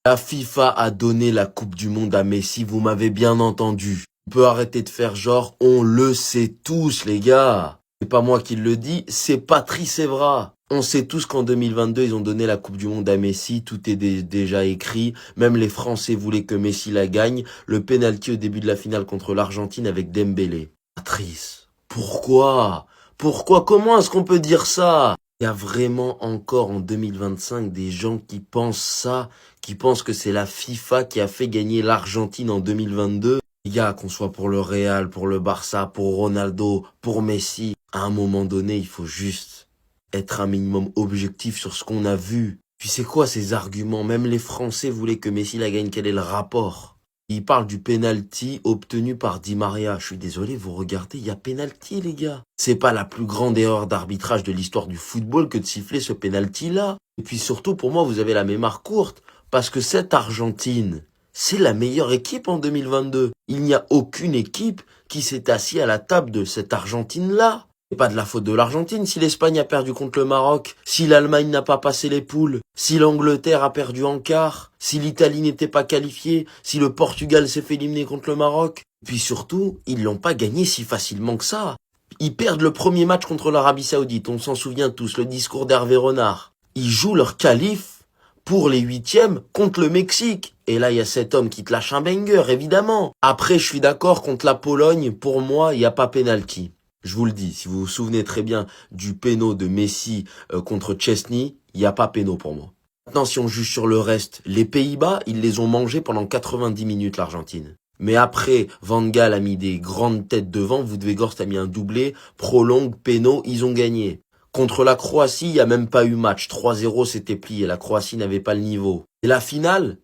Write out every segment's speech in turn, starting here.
La FIFA a donné la Coupe du Monde à Messi, vous m'avez bien entendu. On peut arrêter de faire genre, on le sait tous les gars. C'est pas moi qui le dis, c'est Patrice Evra. On sait tous qu'en 2022, ils ont donné la Coupe du Monde à Messi, tout est déjà écrit. Même les Français voulaient que Messi la gagne. Le penalty au début de la finale contre l'Argentine avec Dembélé. Patrice, pourquoi? Pourquoi? Comment est-ce qu'on peut dire ça? Il y a vraiment encore en 2025 des gens qui pensent ça, qui pensent que c'est la FIFA qui a fait gagner l'Argentine en 2022. Les gars, qu'on soit pour le Real, pour le Barça, pour Ronaldo, pour Messi, à un moment donné, il faut juste être un minimum objectif sur ce qu'on a vu. Puis c'est quoi ces arguments? Même les Français voulaient que Messi la gagne. Quel est le rapport? Il parle du penalty obtenu par Di Maria. Je suis désolé, vous regardez, il y a penalty, les gars. C'est pas la plus grande erreur d'arbitrage de l'histoire du football que de siffler ce penalty-là. Et puis surtout, pour moi, vous avez la mémoire courte. Parce que cette Argentine, c'est la meilleure équipe en 2022. Il n'y a aucune équipe qui s'est assise à la table de cette Argentine-là. C'est pas de la faute de l'Argentine si l'Espagne a perdu contre le Maroc, si l'Allemagne n'a pas passé les poules, si l'Angleterre a perdu en quart, si l'Italie n'était pas qualifiée, si le Portugal s'est fait éliminer contre le Maroc. Puis surtout, ils l'ont pas gagné si facilement que ça. Ils perdent le premier match contre l'Arabie Saoudite, on s'en souvient tous, le discours d'Hervé Renard. Ils jouent leur qualif pour les huitièmes contre le Mexique. Et là, il y a cet homme qui te lâche un banger, évidemment. Après, je suis d'accord, contre la Pologne, pour moi, il n'y a pas pénalty. Je vous le dis, si vous vous souvenez très bien du péno de Messi contre Chesney, il n'y a pas péno pour moi. Maintenant, si on juge sur le reste, les Pays-Bas, ils les ont mangés pendant 90 minutes, l'Argentine. Mais après, Van Gaal a mis des grandes têtes devant, Wout-Weghorst a mis un doublé, prolongue, péno, ils ont gagné. Contre la Croatie, il n'y a même pas eu match. 3-0, c'était plié. La Croatie n'avait pas le niveau. Et la finale,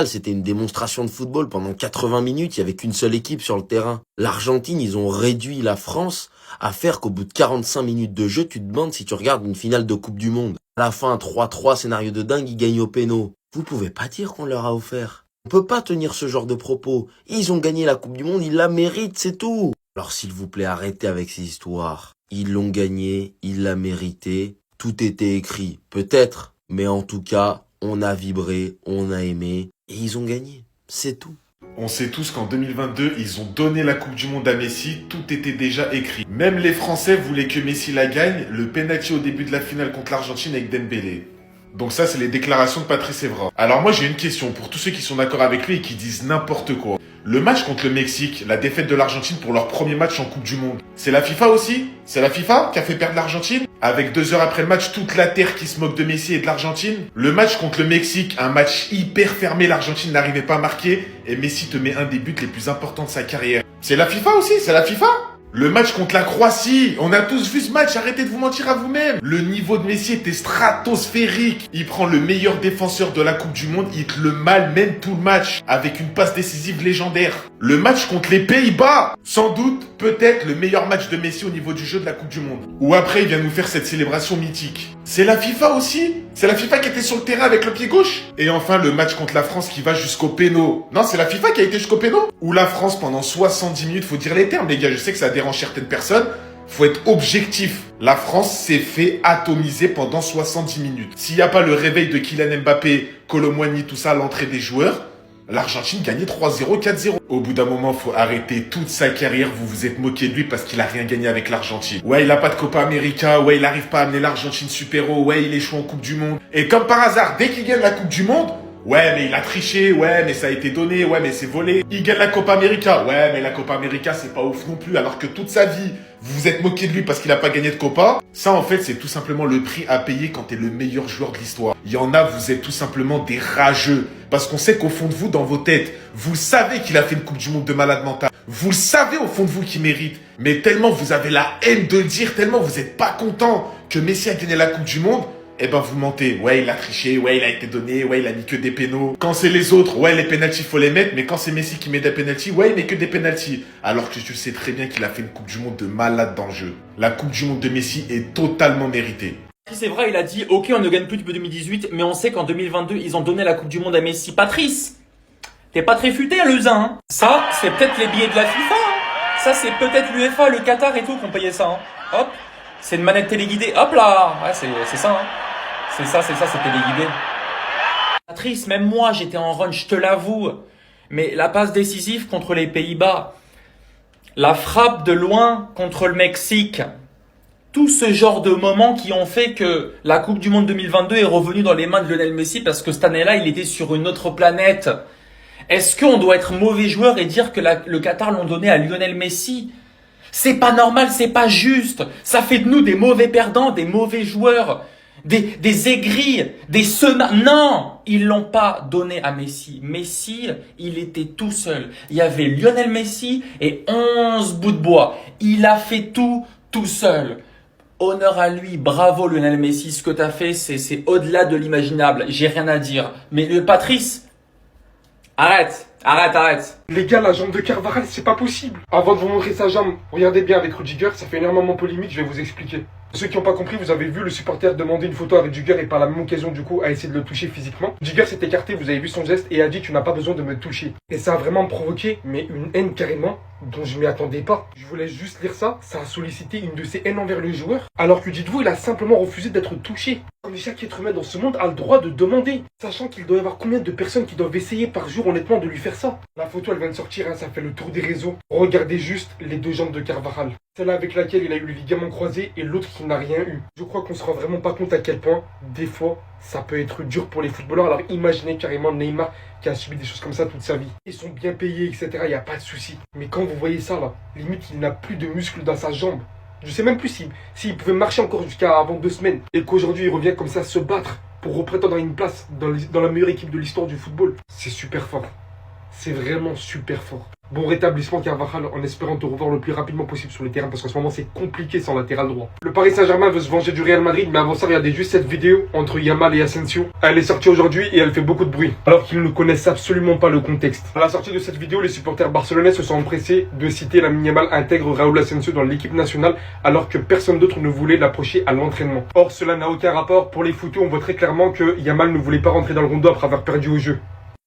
c'était une démonstration de football. Pendant 80 minutes, il n'y avait qu'une seule équipe sur le terrain. L'Argentine, ils ont réduit la France à faire qu'au bout de 45 minutes de jeu, tu te demandes si tu regardes une finale de Coupe du Monde. À la fin, 3-3, scénario de dingue, ils gagnent au péno. Vous pouvez pas dire qu'on leur a offert. On peut pas tenir ce genre de propos. Ils ont gagné la Coupe du Monde, ils la méritent, c'est tout. Alors s'il vous plaît, arrêtez avec ces histoires. Ils l'ont gagné, ils la mérité, tout était écrit. Peut-être, mais en tout cas, on a vibré, on a aimé, et ils ont gagné. C'est tout. On sait tous qu'en 2022, ils ont donné la Coupe du Monde à Messi, tout était déjà écrit. Même les Français voulaient que Messi la gagne, le penalty au début de la finale contre l'Argentine avec Dembélé. Donc ça, c'est les déclarations de Patrice Evra. Alors moi, j'ai une question pour tous ceux qui sont d'accord avec lui et qui disent n'importe quoi. Le match contre le Mexique, la défaite de l'Argentine pour leur premier match en Coupe du Monde, c'est la FIFA aussi? C'est la FIFA qui a fait perdre l'Argentine? Avec 2 heures après le match, toute la terre qui se moque de Messi et de l'Argentine? Le match contre le Mexique, un match hyper fermé, l'Argentine n'arrivait pas à marquer et Messi te met un des buts les plus importants de sa carrière. C'est la FIFA aussi? C'est la FIFA? Le match contre la Croatie, on a tous vu ce match, arrêtez de vous mentir à vous-même. Le niveau de Messi était stratosphérique. Il prend le meilleur défenseur de la Coupe du Monde, il te le malmène tout le match avec une passe décisive légendaire. Le match contre les Pays-Bas, sans doute, peut-être le meilleur match de Messi au niveau du jeu de la Coupe du Monde. Ou après, il vient nous faire cette célébration mythique. C'est la FIFA aussi? C'est la FIFA qui était sur le terrain avec le pied gauche? Et enfin, le match contre la France qui va jusqu'au péno. Non, c'est la FIFA qui a été jusqu'au péno? Ou la France pendant 70 minutes, faut dire les termes les gars, je sais que ça dérange certaines personnes. Faut être objectif. La France s'est fait atomiser pendant 70 minutes. S'il n'y a pas le réveil de Kylian Mbappé, Kolo Muani, tout ça à l'entrée des joueurs, l'Argentine gagnait 3-0, 4-0. Au bout d'un moment, faut arrêter toute sa carrière. Vous vous êtes moqué de lui parce qu'il a rien gagné avec l'Argentine. Ouais, il a pas de Copa América. Ouais, il arrive pas à amener l'Argentine super-haut. Ouais, il échoue en Coupe du Monde. Et comme par hasard, dès qu'il gagne la Coupe du Monde, ouais, mais il a triché. Ouais, mais ça a été donné. Ouais, mais c'est volé. Il gagne la Copa América. Ouais, mais la Copa América, c'est pas ouf non plus. Alors que toute sa vie, vous vous êtes moqué de lui parce qu'il a pas gagné de Copa. Ça, en fait, c'est tout simplement le prix à payer quand t'es le meilleur joueur de l'histoire. Il y en a, vous êtes tout simplement des rageux. Parce qu'on sait qu'au fond de vous, dans vos têtes, vous savez qu'il a fait une Coupe du Monde de malade mental. Vous le savez au fond de vous qu'il mérite. Mais tellement vous avez la haine de le dire, tellement vous êtes pas content que Messi a gagné la Coupe du Monde, eh ben vous mentez. Ouais, il a triché, ouais, il a été donné, ouais, il a mis que des pénaux. Quand c'est les autres, ouais, les pénaltys, faut les mettre. Mais quand c'est Messi qui met des pénaltys, ouais, il met que des pénaltys. Alors que tu sais très bien qu'il a fait une Coupe du Monde de malade dans le jeu. La Coupe du Monde de Messi est totalement méritée. C'est vrai, il a dit ok, on ne gagne plus depuis 2018, mais on sait qu'en 2022, ils ont donné la Coupe du Monde à Messi. Patrice, t'es pas très futé, Lezin. Hein. Ça, c'est peut-être les billets de la FIFA. Hein. Ça, c'est peut-être l'UEFA, le Qatar et tout qui ont payé ça. Hein. Hop, c'est une manette téléguidée. Hop là, ouais, c'est ça. Hein. C'est ça, c'est téléguidé. Patrice, même moi, j'étais en run, je te l'avoue. Mais la passe décisive contre les Pays-Bas, la frappe de loin contre le Mexique, tout ce genre de moments qui ont fait que la Coupe du Monde 2022 est revenue dans les mains de Lionel Messi parce que cette année-là, il était sur une autre planète. Est-ce qu'on doit être mauvais joueur et dire que le Qatar l'ont donné à Lionel Messi? C'est pas normal, c'est pas juste. Ça fait de nous des mauvais perdants, des mauvais joueurs, des aigris, des semas. Non, ils l'ont pas donné à Messi. Messi, il était tout seul. Il y avait Lionel Messi et 11 bouts de bois. Il a fait tout seul. Honneur à lui, bravo Lionel Messi, ce que t'as fait, c'est au-delà de l'imaginable. J'ai rien à dire. Mais Patrice, arrête. Les gars, la jambe de Carvajal, c'est pas possible. Avant de vous montrer sa jambe, regardez bien avec Rudiger, ça fait énormément polémique, je vais vous expliquer. Ceux qui n'ont pas compris, vous avez vu le supporter demander une photo avec Rudiger et par la même occasion du coup a essayé de le toucher physiquement. Rudiger s'est écarté, vous avez vu son geste et a dit tu n'as pas besoin de me toucher. Et ça a vraiment provoqué, mais une haine carrément dont je m'y attendais pas. Je voulais juste lire ça, ça a sollicité une de ses haines envers le joueur. Alors que dites-vous, il a simplement refusé d'être touché. Comme chaque être humain dans ce monde a le droit de demander, sachant qu'il doit y avoir combien de personnes qui doivent essayer par jour honnêtement de lui faire ça. La photo elle vient de sortir, hein, ça fait le tour des réseaux. Regardez juste les deux jambes de Carvajal. Celle avec laquelle il a eu le ligament croisé et l'autre qui n'a rien eu. Je crois qu'on se rend vraiment pas compte à quel point, des fois, ça peut être dur pour les footballeurs. Alors imaginez carrément Neymar qui a subi des choses comme ça toute sa vie. Ils sont bien payés, etc. Il n'y a pas de souci. Mais quand vous voyez ça là, limite il n'a plus de muscles dans sa jambe. Je sais même plus s'il pouvait marcher encore jusqu'à avant 2 semaines. Et qu'aujourd'hui il revient comme ça se battre pour prétendre à une place dans la meilleure équipe de l'histoire du football. C'est super fort. C'est vraiment super fort. Bon rétablissement Carvajal en espérant te revoir le plus rapidement possible sur le terrain parce qu'en ce moment c'est compliqué sans latéral droit. Le Paris Saint-Germain veut se venger du Real Madrid mais avant ça regardez juste cette vidéo entre Yamal et Asensio. Elle est sortie aujourd'hui et elle fait beaucoup de bruit alors qu'ils ne connaissent absolument pas le contexte. À la sortie de cette vidéo les supporters barcelonais se sont empressés de citer Lamine Yamal intègre Raúl Asensio dans l'équipe nationale alors que personne d'autre ne voulait l'approcher à l'entraînement. Or cela n'a aucun rapport. Pour les photos on voit très clairement que Yamal ne voulait pas rentrer dans le rondo après avoir perdu au jeu.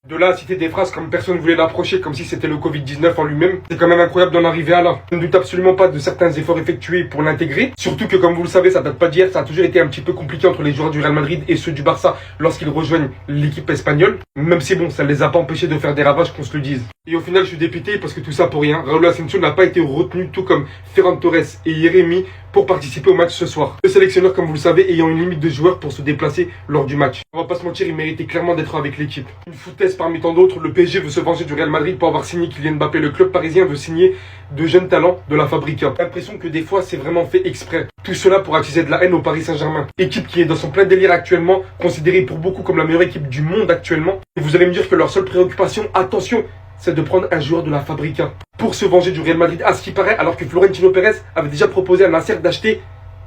De là à citer des phrases comme personne ne voulait l'approcher comme si c'était le Covid-19 en lui-même, c'est quand même incroyable d'en arriver à là. Je ne doute absolument pas de certains efforts effectués pour l'intégrer, surtout que comme vous le savez ça date pas d'hier, ça a toujours été un petit peu compliqué entre les joueurs du Real Madrid et ceux du Barça lorsqu'ils rejoignent l'équipe espagnole, même si bon ça ne les a pas empêchés de faire des ravages qu'on se le dise. Et au final je suis dépité parce que tout ça pour rien, Raúl Asensio n'a pas été retenu tout comme Ferran Torres et Jérémy pour participer au match ce soir. Le sélectionneur comme vous le savez ayant une limite de joueurs pour se déplacer lors du match. On va pas se mentir, il méritait clairement d'être avec l'équipe. Une foutaise parmi tant d'autres, le PSG veut se venger du Real Madrid pour avoir signé Kylian Mbappé. Le club parisien veut signer de jeunes talents de la Fabrica. J'ai l'impression que des fois c'est vraiment fait exprès. Tout cela pour attiser de la haine au Paris Saint-Germain. Équipe qui est dans son plein délire actuellement, considérée pour beaucoup comme la meilleure équipe du monde actuellement. Et vous allez me dire que leur seule préoccupation, attention, c'est de prendre un joueur de la Fabrica pour se venger du Real Madrid, à ce qui paraît, alors que Florentino Pérez avait déjà proposé à Nasser d'acheter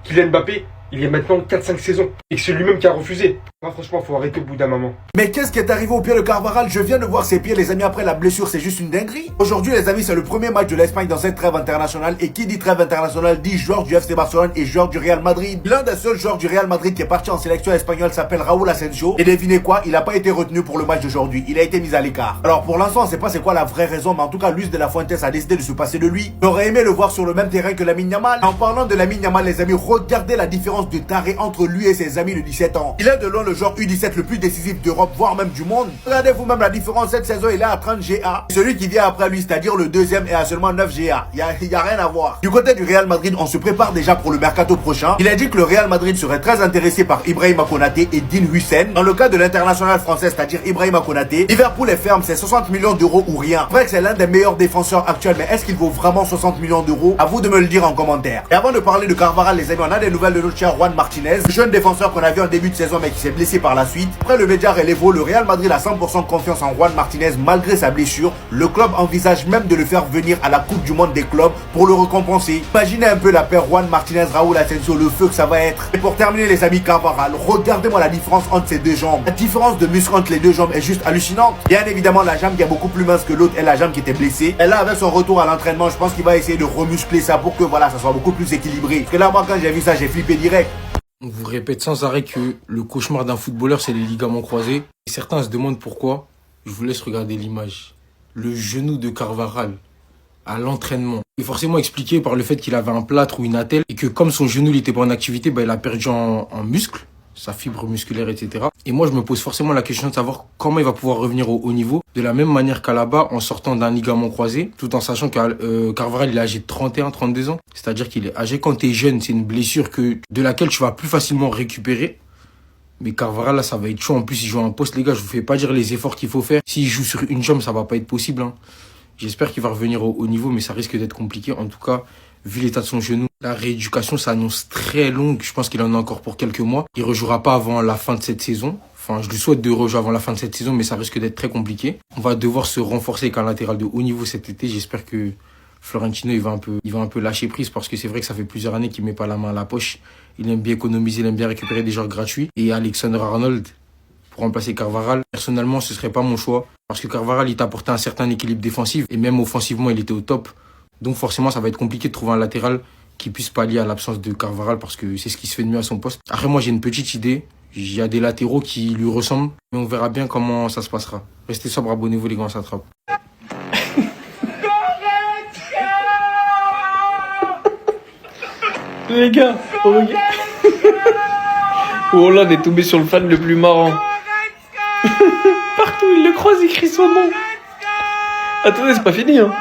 Kylian Mbappé il y a maintenant 4-5 saisons, et que c'est lui-même qui a refusé. Ah, franchement, faut arrêter au bout d'un moment. Mais qu'est-ce qui est arrivé au pied de Carvajal? Je viens de voir ses pieds, les amis, après la blessure, c'est juste une dinguerie. Aujourd'hui, les amis, c'est le premier match de l'Espagne dans cette trêve internationale, et qui dit trêve internationale dit joueur du FC Barcelone et joueur du Real Madrid. L'un des seuls joueurs du Real Madrid qui est parti en sélection espagnole s'appelle Raúl Asensio, et devinez quoi, il n'a pas été retenu pour le match d'aujourd'hui, il a été mis à l'écart. Alors pour l'instant, on sait pas c'est quoi la vraie raison, mais en tout cas, Luis de la Fuentes a décidé de se passer de lui. J'aurais aimé le voir sur le même terrain que Lamine Yamal. En parlant de Lamine Yamal, les amis, regardez la différence de taré entre lui et ses amis de 17 ans. Il est de loin le joueur U17 le plus décisif d'Europe, voire même du monde. Regardez vous-même la différence, cette saison il est à 30 GA. Celui qui vient après lui, c'est-à-dire le deuxième, est à seulement 9 GA. Il y a rien à voir. Du côté du Real Madrid, on se prépare déjà pour le mercato prochain. Il a dit que le Real Madrid serait très intéressé par Ibrahima Konaté et Dean Huijsen. Dans le cas de l'international français, c'est-à-dire Ibrahima Konaté, Liverpool est ferme, c'est 60 millions d'euros ou rien. Vrai que c'est l'un des meilleurs défenseurs actuels, mais est-ce qu'il vaut vraiment 60 millions d'euros? À vous de me le dire en commentaire. Et avant de parler de Carvajal, les amis, on a des nouvelles de notre cher Juan Martinez, jeune défenseur qu'on a vu en début de saison mais qui s'est blessé par la suite. Après le média Relevo, le Real Madrid a 100% confiance en Juan Martinez malgré sa blessure. Le club envisage même de le faire venir à la Coupe du Monde des clubs pour le récompenser. Imaginez un peu la paire Juan Martinez, Raúl Asensio, le feu que ça va être. Et pour terminer les amis, Carvajal, regardez-moi la différence entre ces deux jambes. La différence de muscle entre les deux jambes est juste hallucinante. Bien évidemment la jambe qui est beaucoup plus mince que l'autre est la jambe qui était blessée. Et là avec son retour à l'entraînement, je pense qu'il va essayer de remuscler ça pour que voilà, ça soit beaucoup plus équilibré. Parce que là moi quand j'ai vu ça, j'ai flippé direct. On vous répète sans arrêt que le cauchemar d'un footballeur, c'est les ligaments croisés. Et certains se demandent pourquoi. Je vous laisse regarder l'image. Le genou de Carvajal à l'entraînement. Il est forcément expliqué par le fait qu'il avait un plâtre ou une attelle et que comme son genou n'était pas en activité, il a perdu en muscle. sa fibre musculaire, etc. Et moi, je me pose forcément la question de savoir comment il va pouvoir revenir au haut niveau, de la même manière qu'Alaba, en sortant d'un ligament croisé, tout en sachant que Carvajal, il est âgé de 31, 32 ans. C'est-à-dire qu'il est âgé quand t'es jeune, c'est une blessure de laquelle tu vas plus facilement récupérer. Mais Carvajal, là, ça va être chaud. En plus, il joue à un poste, les gars, je vous fais pas dire les efforts qu'il faut faire. S'il joue sur une jambe, ça va pas être possible, hein. J'espère qu'il va revenir au haut niveau, mais ça risque d'être compliqué. En tout cas, vu l'état de son genou, la rééducation s'annonce très longue. Je pense qu'il en a encore pour quelques mois. Il rejouera pas avant la fin de cette saison. Enfin, je lui souhaite de rejouer avant la fin de cette saison, mais ça risque d'être très compliqué. On va devoir se renforcer avec un latéral de haut niveau cet été. J'espère que Florentino, il va un peu lâcher prise parce que c'est vrai que ça fait plusieurs années qu'il met pas la main à la poche. Il aime bien économiser, il aime bien récupérer des joueurs gratuits. Et Alexander-Arnold, pour remplacer Carvajal, personnellement, ce serait pas mon choix. Parce que Carvajal, il t'apportait un certain équilibre défensif. Et même offensivement, il était au top. Donc forcément, ça va être compliqué de trouver un latéral qui puisse pallier à l'absence de Carvajal parce que c'est ce qui se fait de mieux à son poste. Après, moi, j'ai une petite idée. Il y a des latéraux qui lui ressemblent. Mais on verra bien comment ça se passera. Restez sobres, abonnez-vous, les gars, on s'attrape. Les gars, regarde. Oh là, on est tombé sur le fan le plus marrant. Partout, il le croise, il crie son nom. Attendez, c'est pas fini, hein.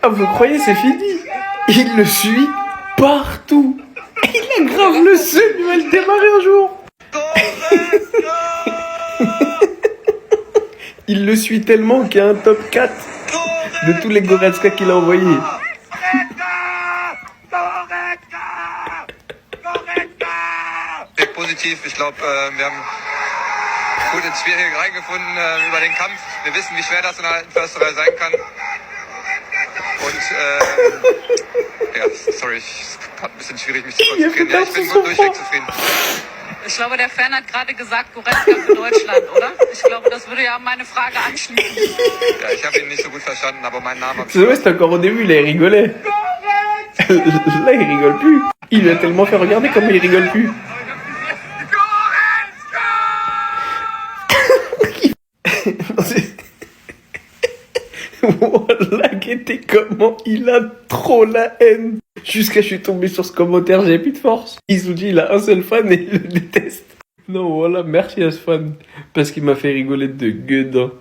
Ah, vous croyez, c'est fini? Il le suit partout. Il a grave le seum, il va le démarrer un jour. Il le suit tellement qu'il y a un top 4 de tous les Goretzka qu'il a envoyés. Positiv. Ich glaube, wir haben gut ins Spiel hier reingefunden über den Kampf. Wir wissen, wie schwer das in der alten Försterei sein kann. Und ja, sorry, es ist gerade ein bisschen schwierig, mich zu konzentrieren. Ja, ich bin gut durchweg zufrieden. Ich glaube, der Fan hat gerade gesagt, Goretzka für Deutschland, oder? Ich glaube, das würde ja meine Frage anschließen. Ja, ich habe ihn nicht so gut verstanden, aber meinen Namen habe ich... C'est vrai, c'était encore au début, là, il rigolait. Là, il rigole plus. Il lui a tellement fait regarder comment il rigole plus. Voilà, guettez comment il a trop la haine. Jusqu'à je suis tombé sur ce commentaire, j'ai plus de force. Isuji, il a un seul fan et il le déteste. Non, voilà, merci à ce fan. Parce qu'il m'a fait rigoler de gueudin.